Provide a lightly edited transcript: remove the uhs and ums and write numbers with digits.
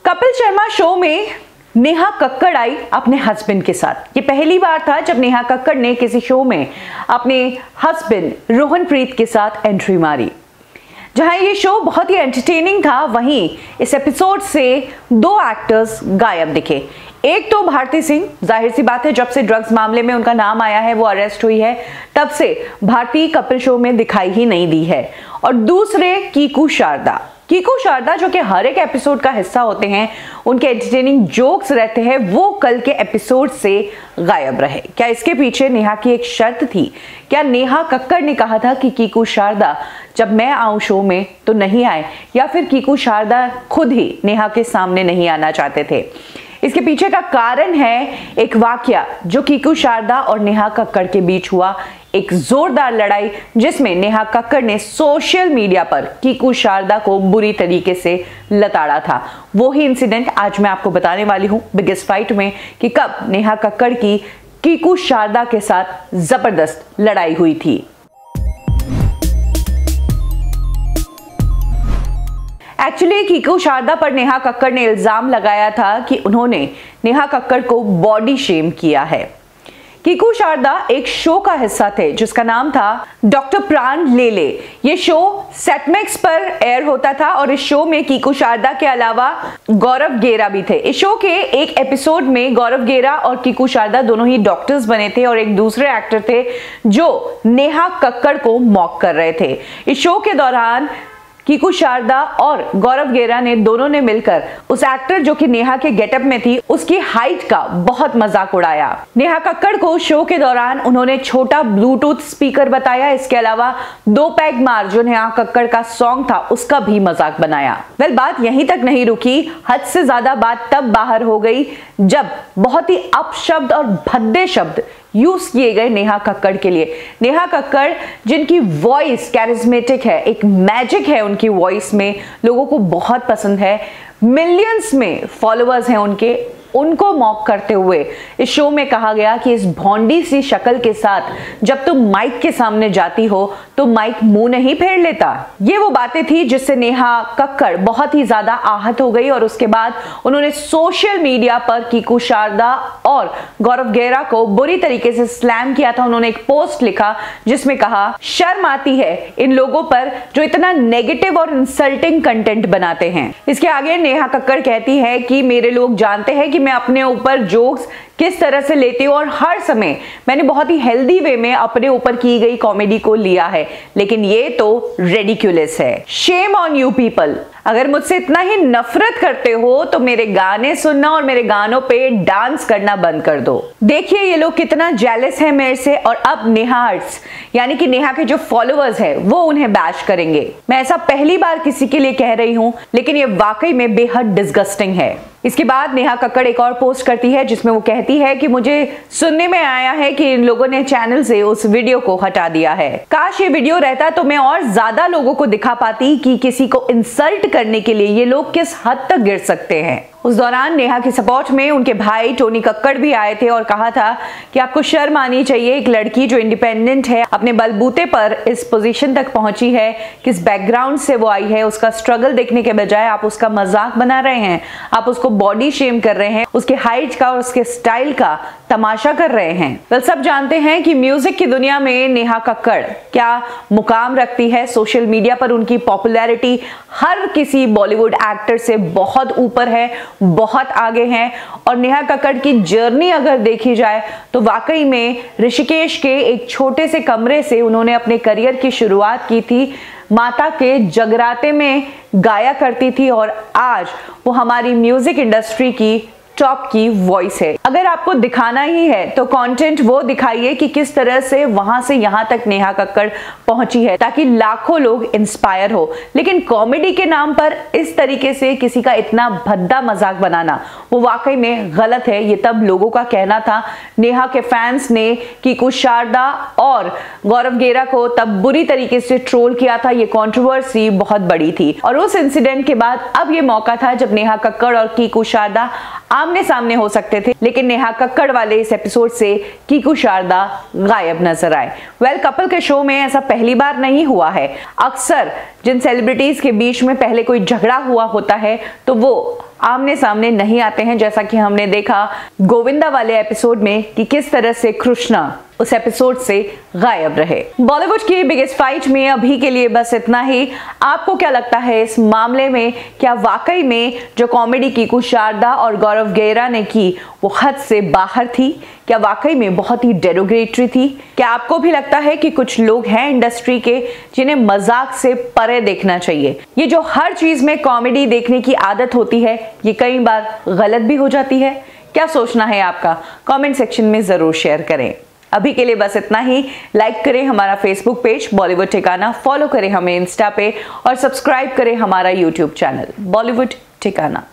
Kapil Sharma show में नेहा कक्कड़ आई अपने husband के साथ। ये पहली बार था जब नेहा कक्कड़ ने किसी शो में अपने हस्बैंड रोहनप्रीत के साथ एंट्री मारी। जहां ये शो बहुत ही एंटरटेनिंग था, वहीं इस एपिसोड से दो एक्टर्स गायब दिखे। एक तो भारती सिंह, जाहिर सी बात है जब से ड्रग्स मामले में उनका नाम आया है, वो अरेस्ट हुई है, तब से भारती कपिल शो में दिखाई ही नहीं दी है। और दूसरे कीकू शारदा जो कि हर एक एपिसोड का हिस्सा होते हैं, उनके एंटरटेनिंग जोक्स रहते हैं, वो कल के एपिसोड से गायब रहे। क्या इसके पीछे नेहा की एक शर्त थी? क्या नेहा कक्कड़ ने कहा था कि कीकू शारदा जब मैं आऊं शो में तो नहीं आए, या फिर कीकू शारदा खुद ही नेहा के सामने नहीं आना चाहते थे? इसके पीछे का कारण है एक वाकया जो कीकू शारदा और नेहा कक्कड़ के बीच हुआ, एक जोरदार लड़ाई जिसमें नेहा कक्कड़ ने सोशल मीडिया पर कीकू शारदा को बुरी तरीके से लताड़ा था। वो ही इंसिडेंट आज मैं आपको बताने वाली हूं बिगेस्ट फाइट में, कि कब नेहा कक्कड़ की कीकू शारदा के साथ जबरदस्त लड़ाई हुई थी। एक्चुअली कीकू शारदा पर नेहा कक्कड़ ने इल्जाम लगाया था कि उन्होंने नेहा कक्कड़ को बॉडी शेम किया है। कीकू शारदा एक शो का हिस्सा थे जिसका नाम था डॉक्टर प्राण ले ले। ये शो सेटमैक्स पर एयर होता था और इस शो में कीकू शारदा के अलावा गौरव गेरा भी थे। इस शो के एक एपिसोड में गौरव गेरा और कीकू शारदा दोनों ही डॉक्टर्स बने थे और एक दूसरे एक्टर थे जो नेहा कक्कड़ को मॉक कर रहे थे। इस शो के दौरान कीकू शारदा और गौरव गेरा ने दोनों ने मिलकर उस एक्टर जो कि नेहा के गेटअप में थी उसकी हाइट का बहुत मजाक उड़ाया। नेहा कक्कड़ को शो के दौरान उन्होंने छोटा ब्लूटूथ स्पीकर बताया, इसके अलावा 2 पैग मार जो नेहा कक्कड़ का सॉन्ग था उसका भी मजाक बनाया। बात यहीं तक नहीं रुकी, हद से ज्यादा बात तब बाहर हो गई जब बहुत ही अपशब्द और भद्दे शब्द यूज किए गए नेहा कक्कड़ के लिए। नेहा कक्कड़ जिनकी वॉइस कैरिज्मेटिक है, एक मैजिक है उनकी वॉइस में, लोगों को बहुत पसंद है, मिलियंस में फॉलोअर्स हैं उनके, उनको मॉक करते हुए इस शो में कहा गया कि इस भौंडी सी शक्ल के साथ जब तुम माइक के सामने जाती हो तो माइक मुंह नहीं फेर लेता। ये वो बातें थी जिससे नेहा कक्कड़ बहुत ही ज्यादा आहत हो गई और उसके बाद उन्होंने सोशल मीडिया पर कीकू शारदा और गौरव गेरा को बुरी तरीके से स्लैम किया था। उन्होंने एक पोस्ट लिखा जिसमें कहा, शर्म आती है इन लोगों पर जो इतना नेगेटिव और इंसल्टिंग कंटेंट बनाते हैं। इसके आगे नेहा कक्कड़ कहती है कि मेरे लोग जानते हैं कि मैं अपने ऊपर जोक्स किस तरह से लेती हूँ और हर समय मैंने बहुत ही हेल्दी वे में अपने ऊपर की गई कॉमेडी को लिया है, लेकिन ये तो रेडिक्यूलस है। Shame on you people. अगर मुझसे इतना ही नफरत करते हो तो मेरे गाने सुनना और मेरे गानों पे डांस करना बंद कर दो। देखिए ये लोग कितना जेलस है मेरे से, और अब नेहार्ट्स यानी कि नेहा के जो फॉलोअर्स है वो उन्हें बैश करेंगे। मैं ऐसा पहली बार किसी के लिए कह रही हूं, लेकिन ये वाकई में बेहद डिस्गस्टिंग है। इसके बाद नेहा कक्कड़ एक और पोस्ट करती है जिसमें वो कहती है कि मुझे सुनने में आया है कि इन लोगों ने चैनल से उस वीडियो को हटा दिया है। काश ये वीडियो रहता तो मैं और ज्यादा लोगों को दिखा पाती कि किसी को इंसल्ट करने के लिए ये लोग किस हद तक गिर सकते हैं। उस दौरान नेहा की सपोर्ट में उनके भाई टोनी कक्कड़ भी आए थे और कहा था कि आपको शर्म आनी चाहिए, एक लड़की जो इंडिपेंडेंट है, अपने बलबूते पर इस पोजीशन तक पहुंची है, किस बैकग्राउंड से वो आई है, उसका स्ट्रगल देखने के बजाय आप उसका मजाक बना रहे हैं, आप उसको बॉडी शेम कर रहे हैं, उसके हाइट का और उसके स्टाइल का तमाशा कर रहे हैं। सब जानते हैं कि म्यूजिक की दुनिया में नेहा कक्कड़ क्या मुकाम रखती है। सोशल मीडिया पर उनकी पॉपुलैरिटी हर किसी बॉलीवुड एक्टर से बहुत ऊपर है, बहुत आगे हैं। और नेहा कक्कड़ की जर्नी अगर देखी जाए तो वाकई में ऋषिकेश के एक छोटे से कमरे से उन्होंने अपने करियर की शुरुआत की थी। माता के जगराते में गाया करती थी और आज वो हमारी म्यूजिक इंडस्ट्री की टॉप की वॉइस है। अगर आपको दिखाना ही है तो कंटेंट वो दिखाइए कि किस तरह से वहां से यहां तक नेहा कक्कड़ पहुंची है, ताकि लाखों लोग इंस्पायर हो। लेकिन कॉमेडी के नाम पर इस तरीके से किसी का इतना भद्दा मजाक बनाना वो वाकई में गलत है। ये तब लोगों का कहना था। नेहा के फैंस ने कीकू शारदा और गौरव गेरा को तब बुरी तरीके से ट्रोल किया था। ये कंट्रोवर्सी बहुत बड़ी थी और उस इंसिडेंट के बाद अब ये मौका था जब नेहा कक्कड़ और कीकू शारदा आमने सामने हो सकते थे, लेकिन नेहा कक्कड़ वाले इस एपिसोड से कीकू शारदा गायब नजर आए। कपल के शो में ऐसा पहली बार नहीं हुआ है। अक्सर जिन सेलिब्रिटीज के बीच में पहले कोई झगड़ा हुआ होता है तो वो आमने सामने नहीं आते हैं, जैसा कि हमने देखा गोविंदा वाले एपिसोड में कि किस तरह से कृष्णा उस एपिसोड से गायब रहे। बॉलीवुड की बिगेस्ट फाइट में अभी के लिए बस इतना ही। आपको क्या लगता है इस मामले में? क्या वाकई में जो कॉमेडी कीकू शारदा और गौरव गेरा ने की वो हद से बाहर थी? क्या वाकई में बहुत ही डेरोगेटरी थी? क्या आपको भी लगता है कि कुछ लोग हैं इंडस्ट्री के जिन्हें मजाक से परे देखना चाहिए? ये जो हर चीज में कॉमेडी देखने की आदत होती है, ये कई बार गलत भी हो जाती है। क्या सोचना है आपका? कमेंट सेक्शन में जरूर शेयर करें। अभी के लिए बस इतना ही। लाइक करें हमारा फेसबुक पेज बॉलीवुड ठिकाना, फॉलो करें हमें इंस्टा पे और सब्सक्राइब करें हमारा यूट्यूब चैनल बॉलीवुड ठिकाना।